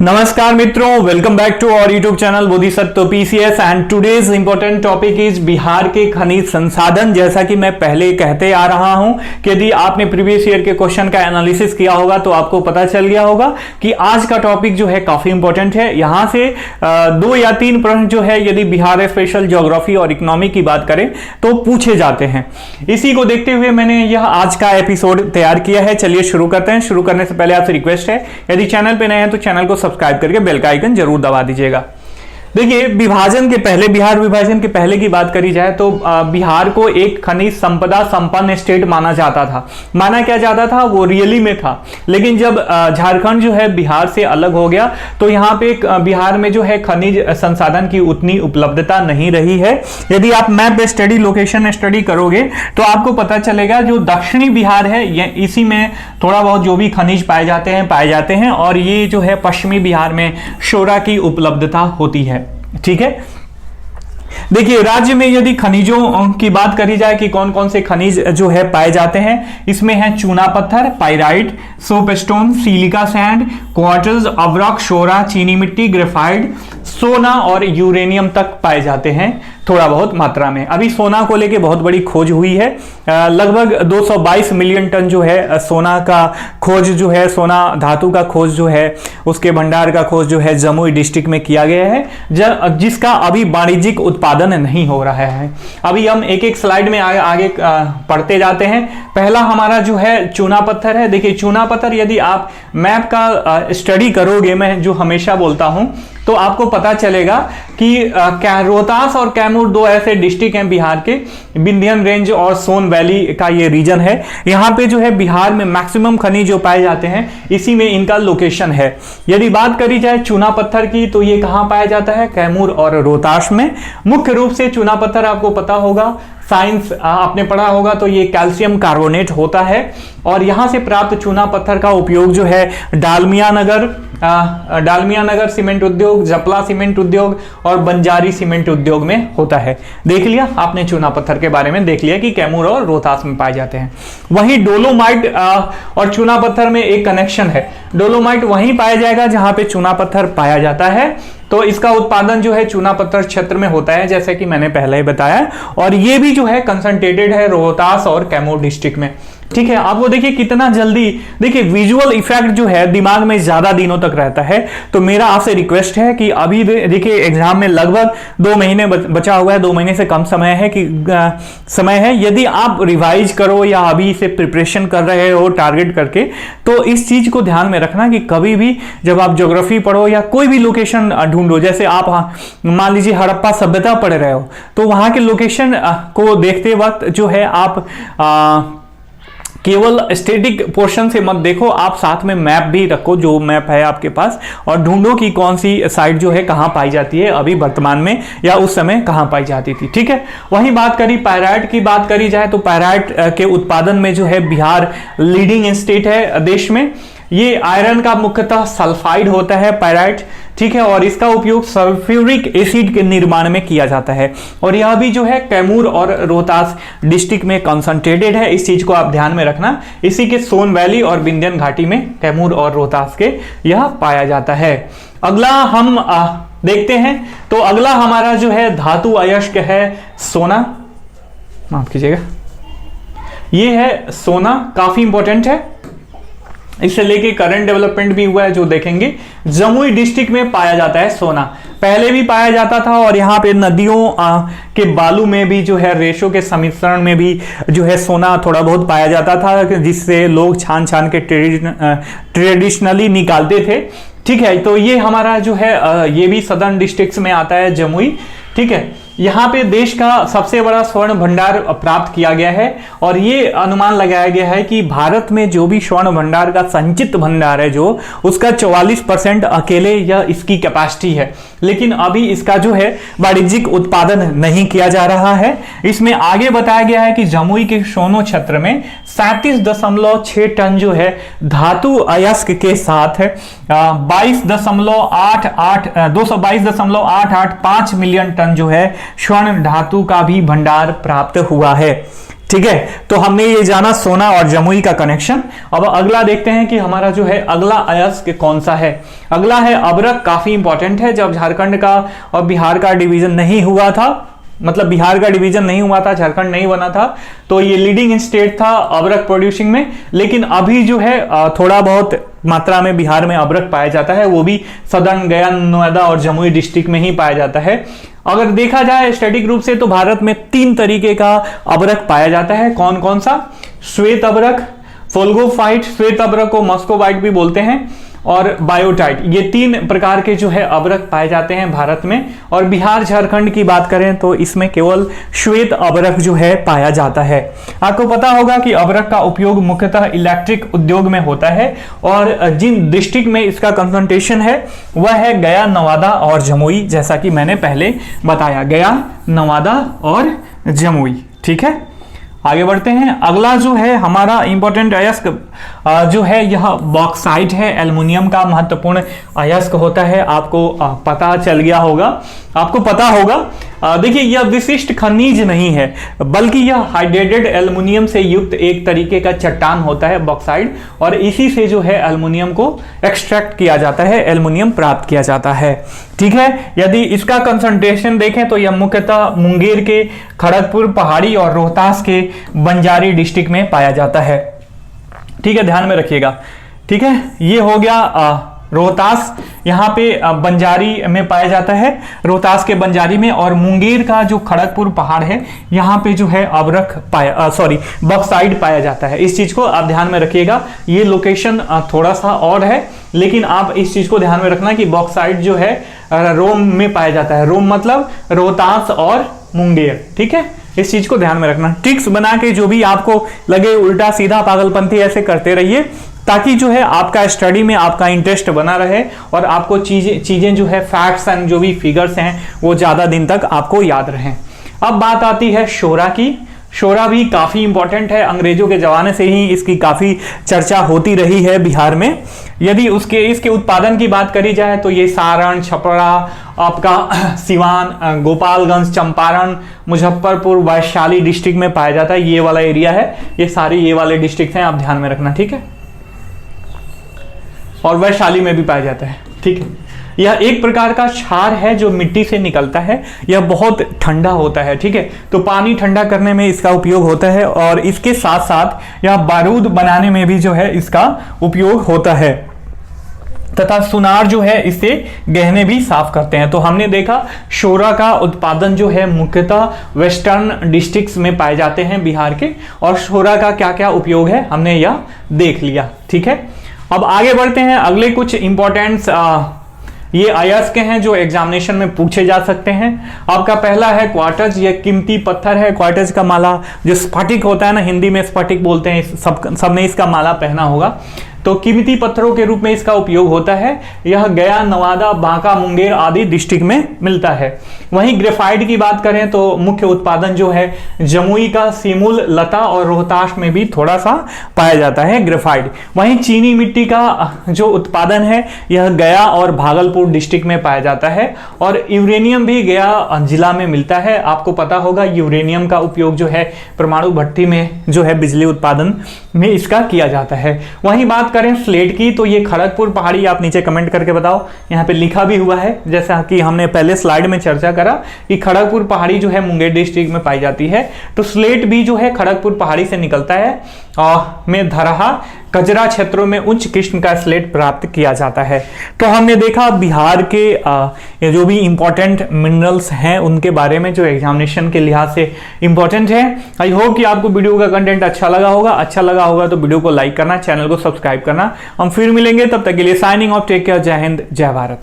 नमस्कार मित्रों, welcome back to our YouTube channel Bodhisattva PCS and today's important topic is Bihar के खनिज संसाधन। जैसा कि मैं पहले कहते आ रहा हूं कि यदि आपने प्रीवियस ईयर के क्वेश्चन का एनालिसिस किया होगा तो आपको पता चल गया होगा कि आज का टॉपिक जो है काफी इंपॉर्टेंट है। यहां से 2 या 3 प्रश्न जो है यदि बिहार स्पेशल ज्योग्राफी और इकोनॉमी की बात करें तो पूछे जाते हैं। इसी को देखते हुए मैंने यह आज का एपिसोड तैयार किया है। चलिए शुरू करते हैं। शुरू करने से पहले आपसे रिक्वेस्ट है, यदि चैनल पे नए हैं तो चैनल को सब्सक्राइब करके बेल का आइकन जरूर दबा दीजिएगा। देखिए, विभाजन के पहले, बिहार विभाजन के पहले की बात करी जाए तो बिहार को एक खनिज संपदा संपन्न स्टेट माना जाता था। माना क्या जाता था, वो रियली में था। लेकिन जब झारखंड जो है बिहार से अलग हो गया तो यहाँ पे बिहार में जो है खनिज संसाधन की उतनी उपलब्धता नहीं रही है। यदि आप मैप स्टडी, लोकेशन स्टडी करोगे तो आपको पता चलेगा जो दक्षिणी बिहार है इसी में थोड़ा बहुत जो भी खनिज पाए जाते हैं और ये जो है पश्चिमी बिहार में शोरा की उपलब्धता होती है। ठीक है, देखिए राज्य में यदि खनिजों की बात करी जाए कि कौन कौन से खनिज जो है पाए जाते हैं, इसमें है चूना पत्थर, pyrite, soapstone, silica sand, quartz, अवरक, शोरा, चीनी मिट्टी, ग्रेफाइट, सोना और यूरेनियम तक पाए जाते हैं थोड़ा बहुत मात्रा में। अभी सोना को लेके बहुत बड़ी खोज हुई है। लगभग 222 मिलियन टन जो है सोना का खोज जो है, सोना धातु का खोज जो है, उसके भंडार का खोज जो है जमुई डिस्ट्रिक्ट में किया गया है, जिसका अभी वाणिज्यिक उत्पादन नहीं हो रहा है। अभी हम एक एक स्लाइड में आगे पढ़ते जाते हैं। पहला हमारा जो है चूना पत्थर है। देखिए, चूना पत्थर यदि आप मैप का स्टडी करोगे, मैं जो हमेशा बोलता हूं, तो आपको पता चलेगा कि रोहतास और कैमूर 2 ऐसे डिस्ट्रिक्ट हैं बिहार के। विंध्यन रेंज और सोन वैली का ये रीजन है। यहाँ पे जो है बिहार में मैक्सिमम खनिज जो पाए जाते हैं इसी में इनका लोकेशन है। यदि बात करी जाए चूना पत्थर की तो ये कहाँ पाया जाता है, कैमूर और रोहतास में। मुख्य रूप से चूना पत्थर आपको पता होगा, साइंस आपने पढ़ा होगा, तो ये कैल्शियम कार्बोनेट होता है। और यहां से प्राप्त चूना पत्थर का उपयोग जो है डालमिया नगर सीमेंट उद्योग, जपला सीमेंट उद्योग और बंजारी सीमेंट उद्योग में होता है। देख लिया आपने, चूना पत्थर के बारे में देख लिया कि कैमूर और रोहतास में पाए जाते हैं। वहीं डोलोमाइट और चूना पत्थर में एक कनेक्शन है। डोलोमाइट वहीं पाया जाएगा जहां पे चूना पत्थर पाया जाता है, तो इसका उत्पादन जो है चूना पत्थर क्षेत्र में होता है, जैसे कि मैंने पहले ही बताया। और ये भी जो है कंसंट्रेटेड है रोहतास और कैमूर डिस्ट्रिक्ट में। ठीक है, आप वो देखिए कितना जल्दी, देखिए विजुअल इफेक्ट जो है दिमाग में ज्यादा दिनों तक रहता है। तो मेरा आपसे रिक्वेस्ट है कि अभी देखिए एग्जाम में लगभग 2 महीने बचा हुआ है, 2 महीने से कम समय है। यदि आप रिवाइज करो या अभी से प्रिपरेशन कर रहे हो टारगेट करके, तो इस चीज को ध्यान में रखना कि कभी भी जब आप ज्योग्राफी पढ़ो या कोई भी लोकेशन ढूंढो, जैसे आप मान लीजिए हड़प्पा सभ्यता पढ़ रहे हो, तो वहां के लोकेशन को देखते वक्त जो है आप केवल स्टैटिक पोर्शन से मत देखो, आप साथ में मैप भी रखो, जो मैप है आपके पास, और ढूंढो कि कौन सी साइट जो है कहां पाई जाती है अभी वर्तमान में या उस समय कहां पाई जाती थी। ठीक है, वहीं बात करी पायराइट की बात करी जाए तो पायराइट के उत्पादन में जो है बिहार लीडिंग स्टेट है देश में। ये आयरन का मुख्यतः सल्फाइड होता है पायराइट। ठीक है, और इसका उपयोग सल्फ्यूरिक एसिड के निर्माण में किया जाता है। और यह भी जो है कैमूर और रोहतास डिस्ट्रिक्ट में कंसंट्रेटेड है। इस चीज को आप ध्यान में रखना। इसी के सोन वैली और विंध्यन घाटी में कैमूर और रोहतास के यह पाया जाता है। अगला हम देखते हैं, तो अगला हमारा जो है धातु अयस्क है सोना, माफ कीजिएगा, ये है सोना, काफी इंपॉर्टेंट है। इससे लेके करंट डेवलपमेंट भी हुआ है जो देखेंगे। जमुई डिस्ट्रिक्ट में पाया जाता है सोना, पहले भी पाया जाता था। और यहाँ पे नदियों के बालू में भी जो है रेशों के सम्मिश्रण में भी जो है सोना थोड़ा बहुत पाया जाता था, जिससे लोग छान छान के ट्रेडिशनली निकालते थे। ठीक है, तो ये हमारा जो है ये भी सदर्न डिस्ट्रिक्ट्स में आता है जमुई। ठीक है, यहाँ पे देश का सबसे बड़ा स्वर्ण भंडार प्राप्त किया गया है। और ये अनुमान लगाया गया है कि भारत में जो भी स्वर्ण भंडार का संचित भंडार है, जो उसका 44% अकेले यह इसकी कैपेसिटी है। लेकिन अभी इसका जो है वाणिज्यिक उत्पादन नहीं किया जा रहा है। इसमें आगे बताया गया है कि जमुई के सोनो क्षेत्र में 37.6 टन जो है धातु अयस्क के साथ 222.885 मिलियन टन जो है स्वर्ण धातु का भी भंडार प्राप्त हुआ है। ठीक है, तो हमने ये जाना सोना और जमुई का कनेक्शन। अब अगला देखते हैं कि हमारा जो है अगला अयस्क कौन सा है। अगला है अबरक। काफी इंपॉर्टेंट है। जब झारखंड का और बिहार का डिवीजन नहीं हुआ था, मतलब बिहार का डिवीजन नहीं हुआ था, झारखंड नहीं बना था, तो ये लीडिंग स्टेट था अबरक प्रोड्यूसिंग में। लेकिन अभी जो है थोड़ा बहुत मात्रा में बिहार में अबरक पाया जाता है, वो भी सदर्न, गया, नोएडा और जमुई डिस्ट्रिक्ट में ही पाया जाता है। अगर देखा जाए स्टैटिक रूप से तो भारत में 3 तरीके का अबरक पाया जाता है। कौन कौन सा? श्वेत अबरक, फोल्गोफाइट, श्वेत अबरक को मस्कोबाइट भी बोलते हैं, और बायोटाइट। ये 3 प्रकार के जो है अबरक पाए जाते हैं भारत में। और बिहार झारखंड की बात करें तो इसमें केवल श्वेत अबरक जो है पाया जाता है। आपको पता होगा कि अबरक का उपयोग मुख्यतः इलेक्ट्रिक उद्योग में होता है, और जिन डिस्ट्रिक्ट में इसका कंसंट्रेशन है वह है गया, नवादा और जमुई, जैसा कि मैंने पहले बताया, गया, नवादा और जमुई। ठीक है, आगे बढ़ते हैं। अगला जो है हमारा इंपॉर्टेंट अयस्क जो है यह बॉक्साइट है। एल्युमिनियम का महत्वपूर्ण अयस्क होता है। आपको पता चल गया होगा, आपको पता होगा। देखिए, यह विशिष्ट खनिज नहीं है, बल्कि यह हाइड्रेटेड एल्युमिनियम से युक्त एक तरीके का चट्टान होता है बॉक्साइट, और इसी से जो है एल्युमिनियम को एक्सट्रैक्ट किया जाता है, एल्युमिनियम प्राप्त किया जाता है। ठीक है, यदि इसका कंसंट्रेशन देखें तो यह मुख्यतः मुंगेर के खड़गपुर पहाड़ी और रोहतास के बंजारी डिस्ट्रिक्ट में पाया जाता है। ठीक है, ध्यान में रखिएगा। ठीक है, ये हो गया रोहतास, यहाँ पे बंजारी में पाया जाता है, रोहतास के बंजारी में। और मुंगेर का जो खड़गपुर पहाड़ है, यहाँ पे जो है अबरक बॉक्साइट पाया जाता है। इस चीज को आप ध्यान में रखिएगा। ये लोकेशन थोड़ा सा और है, लेकिन आप इस चीज को ध्यान में रखना कि बॉक्साइट जो है रोम में पाया जाता है। रोम मतलब रोहतास और मुंगेर। ठीक है, इस चीज को ध्यान में रखना। ट्रिक्स बना के जो भी आपको लगे उल्टा सीधा पागलपंथी ऐसे करते रहिए, ताकि जो है आपका स्टडी में आपका इंटरेस्ट बना रहे, और आपको चीजें जो है फैक्ट्स एंड जो भी फिगर्स हैं वो ज्यादा दिन तक आपको याद रहें। अब बात आती है शोरा की। शोरा भी काफी इंपॉर्टेंट है। अंग्रेजों के जमाने से ही इसकी काफी चर्चा होती रही है बिहार में। यदि इसके उत्पादन की बात करी जाए तो ये सारण, छपरा, आपका सिवान, गोपालगंज, चंपारण, मुजफ्फरपुर, वैशाली डिस्ट्रिक्ट में पाया जाता है। ये वाला एरिया है, ये सारे ये वाले डिस्ट्रिक्ट हैं, आप ध्यान में रखना। ठीक है, और वैशाली में भी पाया जाता है। ठीक है, यह एक प्रकार का क्षार है जो मिट्टी से निकलता है। यह बहुत ठंडा होता है। ठीक है, तो पानी ठंडा करने में इसका उपयोग होता है, और इसके साथ साथ यह बारूद बनाने में भी जो है इसका उपयोग होता है, तथा सुनार जो है इससे गहने भी साफ करते हैं। तो हमने देखा शोरा का उत्पादन जो है मुख्यतः वेस्टर्न डिस्ट्रिक्ट्स में पाए जाते हैं बिहार के, और शोरा का क्या क्या उपयोग है हमने यह देख लिया। ठीक है, अब आगे बढ़ते हैं। अगले कुछ इंपॉर्टेंट ये अयस्क हैं जो एग्जामिनेशन में पूछे जा सकते हैं। आपका पहला है क्वार्टज। ये कीमती पत्थर है। क्वार्टज का माला जो स्फटिक होता है ना, हिंदी में स्फटिक बोलते हैं, सबने इसका माला पहना होगा। तो कीमती पत्थरों के रूप में इसका उपयोग होता है। यह गया, नवादा, बांका, मुंगेर आदि डिस्ट्रिक्ट में मिलता है। वहीं ग्रेफाइट की बात करें तो मुख्य उत्पादन जो है जमुई का सीमुल, लता और रोहतास में भी थोड़ा सा पाया जाता है ग्रेफाइट। वहीं चीनी मिट्टी का जो उत्पादन है यह गया और भागलपुर डिस्ट्रिक्ट में पाया जाता है। और यूरेनियम भी गया जिला में मिलता है। आपको पता होगा यूरेनियम का उपयोग जो है परमाणु भट्टी में जो है बिजली उत्पादन में इसका किया जाता है। वहीं बात करें स्लेट की तो ये खड़गपुर पहाड़ी, आप नीचे कमेंट करके बताओ। यहाँ पे लिखा भी हुआ है, जैसा कि हमने पहले स्लाइड में चर्चा करा कि खड़गपुर पहाड़ी जो है मुंगेर डिस्ट्रिक्ट में पाई जाती है। तो स्लेट भी जो है खड़गपुर पहाड़ी से निकलता है, में धरहा, कजरा क्षेत्रों में उच्च किस्म का स्लेट प्राप्त किया जाता है। तो हमने देखा बिहार के जो भी इंपॉर्टेंट मिनरल्स हैं उनके बारे में जो एग्जामिनेशन के लिहाज से इंपॉर्टेंट है। आई होप कि आपको वीडियो का कंटेंट अच्छा लगा होगा। अच्छा लगा होगा तो वीडियो को लाइक करना, चैनल को सब्सक्राइब करना। हम फिर मिलेंगे, तब तक के लिए साइनिंग ऑफ, टेक केयर, जय हिंद, जय भारत।